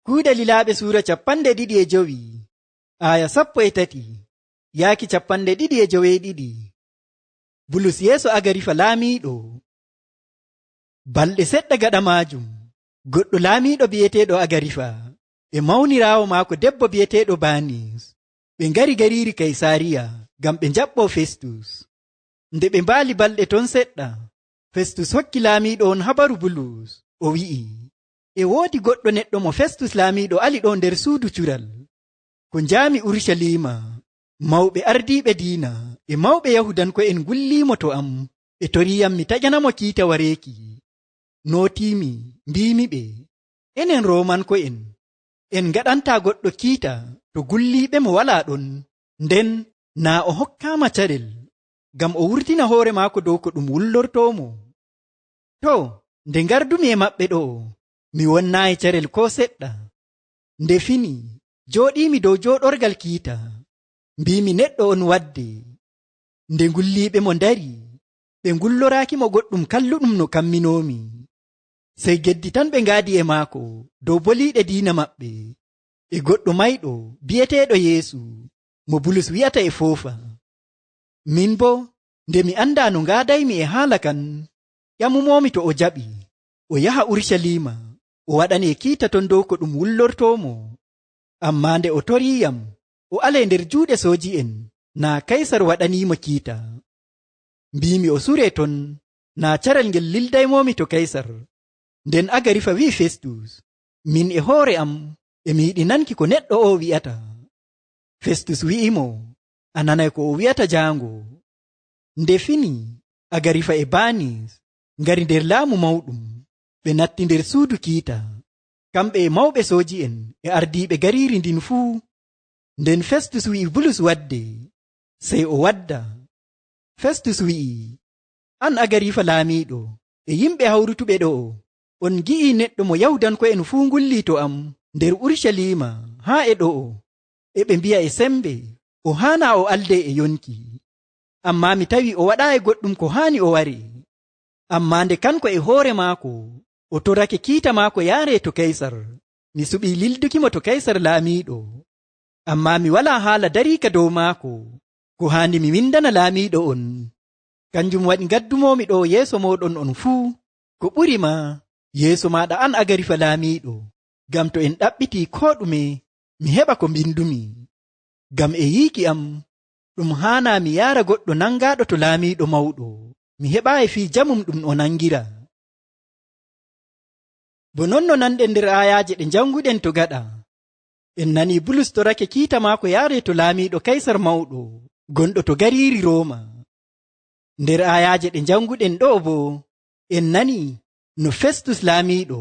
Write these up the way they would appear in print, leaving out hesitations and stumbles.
Kuuɗe Lilaaɓe suura 15 aya 13 yaaki 12. Bulus yeeso Agarifa laamiiɗo. Balɗe seɗɗa gaɗa maajum goɗɗo laamiiɗo bi'eteeɗo Agarifa e mawniraawo maako debbo bi'eteeɗo Banis ɓe ngari gariiri Kaysariya ngam ɓe njaɓɓoo Festus. Nde ɓe mbaali balɗe ton seɗɗa, Festus hokki laamiiɗo on habaru Bulus o wi'i, e woodi goɗɗo neɗɗo mo Festus laamiiɗo ali ɗo nder suudu cural, ko njaami Urushalima. Mawɓe ardiiɓe diina e mawɓe Yahudanko'en ngulliimo to am, ɓe toriyam mi taƴanamo kiita wareeki. Nootiimi mbiimi ɓe, enen Romanko'en en ngaɗantaa goɗɗo kiita to gulliiɓe mo walaa ɗon, nden naa o hokkaama carel ngam o wurtina hoore maako dow ko ɗum wullortoomo. To, nde ngardumi e maɓɓe ɗo, mi wonnaayi carel ko seɗɗa. Nde fini jooɗiimi dow jooɗorgal kiita, mbiimi neɗɗo on wadde. Nde ngulliiɓe mo ndari, ɓe ngulloraaki mo goɗɗum kalluɗum no kamminoomi. Sey geddi tan ɓe ngaadi e maako dow boliiɗe diina maɓɓe e goɗɗo mayɗo bi'eteeɗo Yeesu mo Bulus wi'ata e foofa. Min bo nde mi anndaa no ngaadaymi e haala kan, ƴamumoomi to o jaɓi o yaha Urushalima o waɗane kiita ton dow ko ɗum wullortoomo. Ammaa nde o toriyam o alee nder juuɗe sooji'en, naa Kaysar waɗaniimo kiita. Mbiimi o suree ton, naa caral ngel lildaymomi to Kaysar. Nden Agarifa wi'i Festus, min e hoore am e mi yiɗi nanki ko neɗɗo o wi'ata. Festus wi'imo, a nanay ko o wi'ata jaango. Nde fini Agarifa e Banis ngari nder laamu mawɗum, ɓe natti nder suudu kiita, kamɓe e mawɓe sooji'en e ardiiɓe gariiri ndin fuu. Nden Festus wi'i Bulus wadde, sey o wadda. Festus wi'i, an Agarifa laamiiɗo e yimɓe hawrutuɓe ɗo, on gi'i neɗɗo mo Yahudanko'en fuu ngulli to am nder Urushalima haa e ɗo, e ɓe mbi'a e sembe o haana o alde e yonki. Ammaa mi tawi o waɗaayi goɗɗum ko haani o ware. Ammaa nde kanko e hoore maako o torake kiita maako yaare to Kaysar, mi suɓii lildukimo to Kaysar laamiiɗo. Ammaa mi walaa haala dariika dow maako ko haandi mi windana laamiiɗo on. Kanjum waɗi ngaddumoomi ɗo yeeso mooɗon on fuu, ko ɓuri ma yeeso maaɗa an Agarifa laamiiɗo, ngam to en ɗaɓɓitii koo ɗume mi heɓa ko mbindumi. Ngam e yiiki am ɗum haanaa mi yaara goɗɗo nangaaɗo to laamiiɗo mawɗo, mi heɓaayi fii jamum ɗum o nangira. Bo non no nanɗen nder aayaaje ɗe njannguɗen to gaɗa, en nanii Bulus torake kiita maako yaare to laamiiɗo Kaysar mawɗo gonɗo to gariiri Rooma. Nder aayaaje ɗe njannguɗen ɗo bo en nanii no Festus laamiiɗo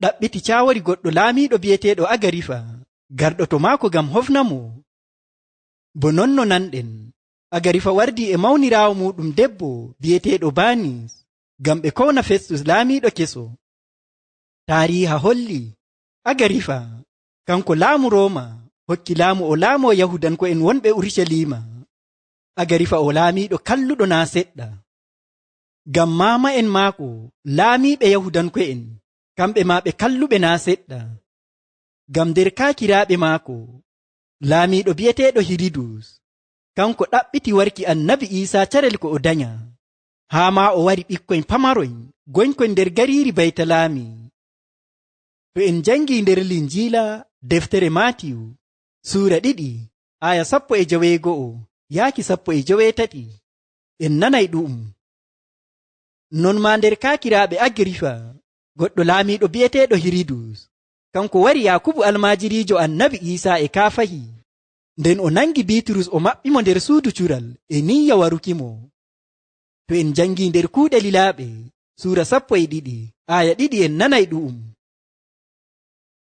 ɗaɓɓiti caawori goɗɗo laamiiɗo bi'eteeɗo Agarifa garɗo to maako ngam hofna mo. Bo non no nanɗen Agarifa wardi e mawniraawo muɗum debbo bi'eteeɗo Banis ngam ɓe kowna Festus laamiiɗo keso. Taariiha holli Agarifa kanko laamu Rooma hokki laamu o laamoo Yahudanko'en wonɓe Urushalima. Agarifa o laamiiɗo kalluɗo naa seɗɗa, ngam maama'en maako laamiiɓe Yahudanko'en kamɓe maa ɓe kalluɓe naa seɗɗa. Ngam nder kaakiraaɓe maako laamiiɗo bi'eteeɗo Hiridus kanko ɗaɓɓiti warki annabi Iisaa carel ko o danya, haa maa o wari ɓikkoy pamaroy goñkoy nder gariiri Baytalaami. To en jangii nder Linjiila deftere Maatiyu suura 2 aya 19 yaaki 18, en nanay ɗu'um. Non maa nder kaakiraaɓe Agarifa goɗɗo laamiiɗo bi'eteeɗo Hiridus kanko wari Yakubu almaajiriijo annabi Iisaa e kaafahi, nden o nangi Bitrus o maɓɓimo nder suudu cural e niyya warukimo. To en jangii nder Kuuɗe Lilaaɓe suura 12 aya 2 en nanay ɗu'um.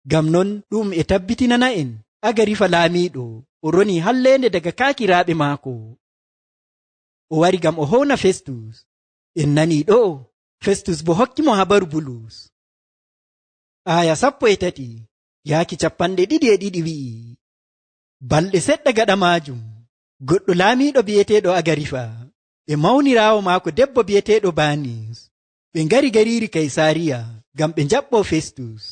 Ngam non ɗum e tabbitinana en Agarifa laamiiɗo o roni halleende daga kaakiraaɓe maako. O wari ngam o howna Festus. En nanii ɗo Festus bo hokkimo habaru Bulus. Aya 13 yaaki 22 wi'i, balɗe seɗɗa gaɗa maajum goɗɗo laamiiɗo bi'eteeɗo Agarifa e mawniraawo maako debbo bi'eteeɗo Banis ɓe ngari gariiri Kaysariya ngam ɓe njaɓɓoo Festus.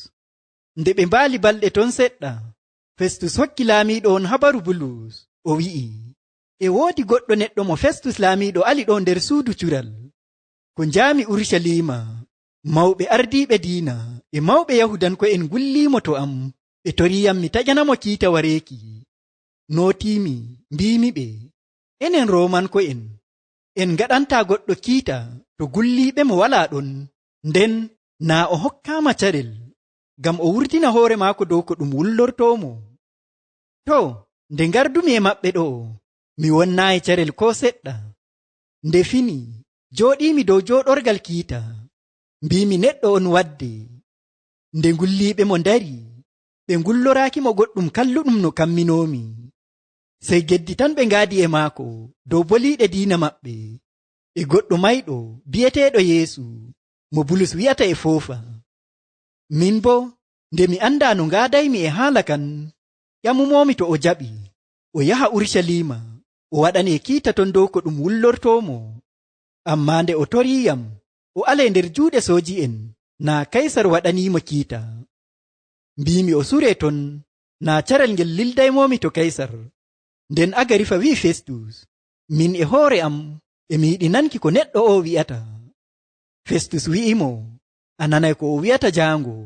Nde ɓe mbaali balɗe ton seɗɗa, Festus hokki laamiiɗo on habaru Bulus, o wi'i, e woodi goɗɗo neɗɗo mo Festus laamiiɗo ali ɗo nder suudu cural, ko njaami Urushalima. Mawɓe ardiiɓe diina e mawɓe Yahudanko'en gulliimo to am, ɓe toriyam mi taƴanamo kiita wareeki. Nootiimi mbiimi ɓe, enen Romanko'en, en ngaɗanta goɗɗo kiita to gulliiɓe mo walaa ɗon, nden naa o hokkaama carel, ngam o wurtina hoore maako dow ko ɗum wullortoomo. To, nde ngardumi e maɓɓe ɗo, mi wonnaayi carel ko seɗɗa. Nde fini, jooɗiimi dow jooɗorgal kiita, mbiimi neɗɗo on wadde. Nde ngulliiɓe mo ndari, ɓe ngulloraaki mo goɗɗum kalluɗum no kamminoomi. Sey geddi tan ɓe ngaadi e maako dow boliiɗe diina maɓɓe, e goɗɗo mayɗo bi'eteeɗo Yeesu, mo Bulus wi'ata e foofa. Min bo, nde mi anndaa no ngaadaymi e haala kan, ƴamumoomi to o jaɓi, o yaha Urushalima, o waɗane kiita ton dow ko ɗum wullortoomo. Ammaa nde o toriiyam, o alee nder juuɗe sooji'en, naa Kaysar waɗaniimo kiita. Mbiimi o suree ton, naa carel ngel lildaymomi to Kaysar. Nden Agarifa wi'i Festus, min e hoore am e mi yiɗi nanki ko neɗɗo o wi'ata. Festus wi'imo, a nanay ko o wi'ata jaango.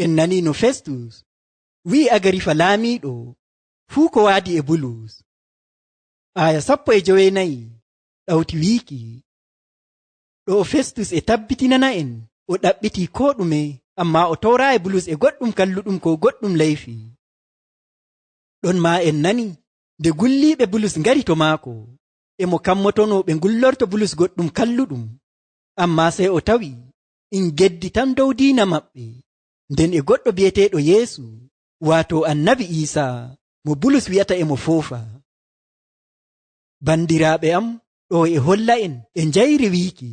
En nani no Festus wi'i Agarifa laamiiɗo fuu ko waadi e Bulus. Aya 14 ɗawti wiiki, ɗo Festus e tabbitinana en o ɗaɓɓiti ko ɗume, amma o tawraayi Bulus e goɗɗum kalluɗum ko goɗɗum leyfi. Ɗon ma en nani nde gulliiɓe Bulus ngari to maako, e mo kammotono ɓe ngullorto Bulus goɗɗum kalluɗum, amma sey o tawi in geddi tan dow diina maɓɓe, nden e goɗɗo bi'eteeɗo Yeesu, waato Annabi Iisaa, mo Bulus wi'ata e mo foofa. Bandiraaɓe am, ɗo e holla en e njayri wiiki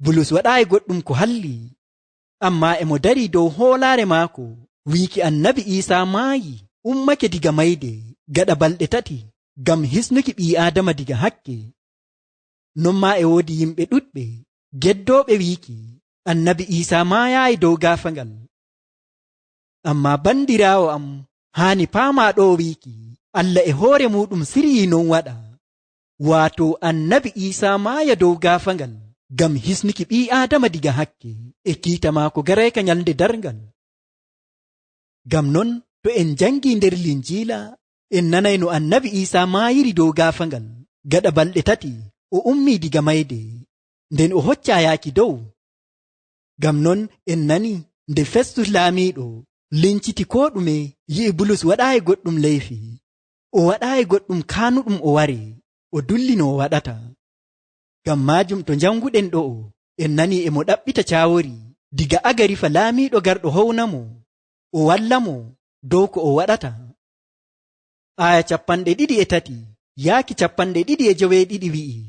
Bulus waɗaayi goɗɗum ko halli, amma e mo dari dow hoolaare maako wiiki Annabi Iisaa maayi, ummake diga mayde gaɗa balɗe 3 ngam hisnuki ɓii Aadama diga hakke. Non ma e woodi yimɓe ɗuɗɓe geddooɓe wiiki Annabi Iisaa maayaayi dow gaafangal. Amma bandiraawo am, haani paamaa ɗo wiiki Allah e hoore muɗum siryii non waɗa, waato Annabi Iisaa maaya dow gaafangal ngam hisnuki ɓii Aadama diga hakke e kiita maako garayka nyalnde darngal. Ngam non to en jangi nder Linjiila, en nanay no Annabi Iisaa maayiri dow gaafangal gaɗa balɗe 3 o ummii diga mayde, nden o hocca yaaki dow. Ngam non en nani nde Festus laamiiɗo linciti ko ɗume, yi'i Bulus waɗaayi goɗɗum leyfi, o waɗaayi goɗɗum kaanuɗum o ware, o dulli no o waɗata. Ngam maajum to janguɗen ɗo, en nani e mo ɗaɓɓita caawori diga Agarifa laamiiɗo garɗo hownamo, o wallamo dow ko o waɗata. Aya 23 yaaki 22 wi'i,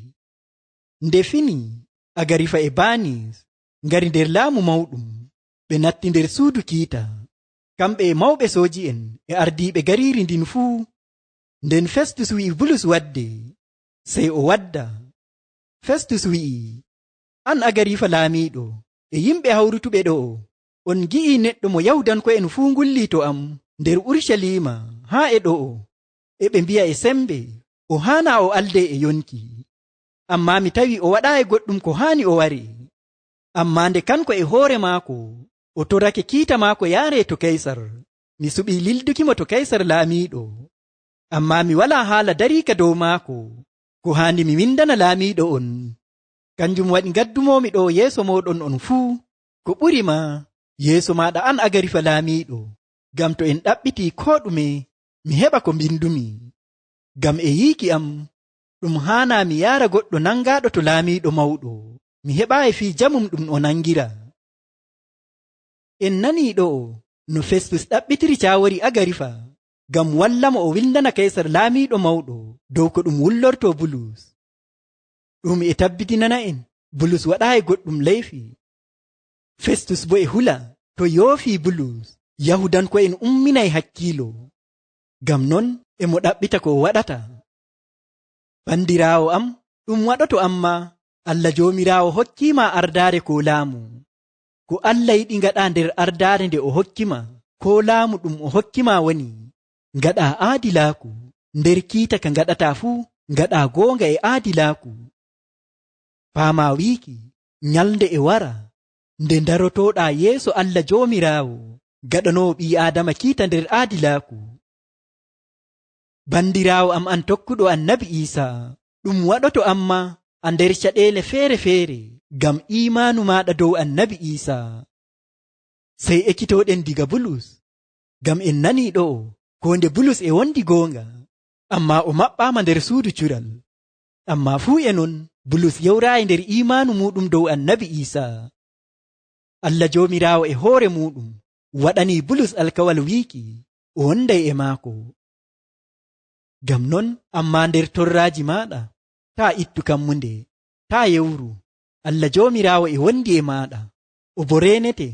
nde fini Agarifa e Banis ngari nder laamu mawɗum, ɓe natti nder suudu kiita, kamɓe e mawɓe sooji'en e ardiiɓe gariiri ndin fuu. Nden Festus wi'i Bulus wadde, sey o wadda. Festus wi'i, an Agarifa laamiiɗo e yimɓe hawrutuɓe ɗo, on gi'i neɗɗo mo Yahudanko'en fuu ngulli to am nder Urushalima haa e ɗo, e ɓe mbi'a e sembe o haana o alde e yonki. Amma mi tawi o waɗaayi goɗɗum ko haani o ware. Amma nde kanko e hoore maako o torake kiita maako yaare to Kaysar, mi suɓii lildukimo to Kaysar laamiiɗo. Amma mi walaa haala dariika dow maako, ko haandi mi windana laamiiɗo on. Kanjum waɗi ngaddumomi ɗo yeeso moɗon on fuu, ko ɓuri ma yeeso maɗa an Agarifa laamiiɗo, ngam to en ɗaɓɓiti ko ɗume mi heɓa ko mbindumi. Ngam e yiiki am ɗum haana mi yaara goɗɗo nangaaɗo to laamiiɗo mawɗo, mi heɓaayi fii jamum ɗum o nangira. En nanii ɗo no Festus ɗaɓɓitiri caawori Agarifa ngam wallamo o windana Kaysar laamiiɗo mawɗo dow ko ɗum wullorto Bulus. Ɗum e tabbitinana en Bulus waɗaayi goɗɗum leyfi. Festus bo e hula to yoofii Bulus, Yahudanko'en umminay hakkiilo, ngam non e mo ɗaɓɓita ko o waɗata. Bandiraawo am, ɗum waɗoto amma Allah Joomiraawo hokkiima ardaare ko laamu. ko Allah yiɗi ngaɗa nder ardaare nde o hokkima, ko laamu ɗum o hokkima woni ngaɗa aadilaaku. Nder kiita ka ngaɗata fuu ngaɗa goonga e aadilaaku. Paama wiiki nyalde e wara nde darotoɗa yeeso Allah joomiraawo gaɗanowo ɓii aadama kiita nder aadilaaku. Bandiraawo am an tokkuɗo annabi Iisaa, ɗum waɗoto amma a nder caɗeele feere-feere ngam imaanu maɗa dow annabi Iisaa. Sey ekkitoɗen diga Bulus, ngam en nani ɗo ko nde Bulus e wondi goonga, amma o maɓɓama nder suudu cural. Amma fuu e non Bulus yewraayi nder imaanu muɗum dow annabi Iisaa. Allah joomiraawo e hoore muɗum waɗani Bulus alkawal wiiki o wonday e maako. Ngam non amma nder torraaji maɗa taa ittu kammunde, taa yewru. Allah joomiraawo e wondi e maɗa, o bo renete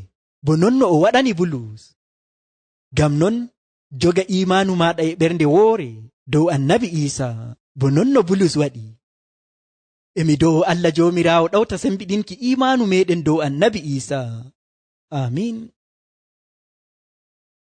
bo nonno o waɗani Bulus. Ngam non joga imaanu maɗa e ɓernde woore dow annabi Iisaa bo nonno Bulus waɗi. Emi dow Allah joomiraawo ɗawta sembiɗinki imaanu meɗen dow annabi Iisaa. Amin.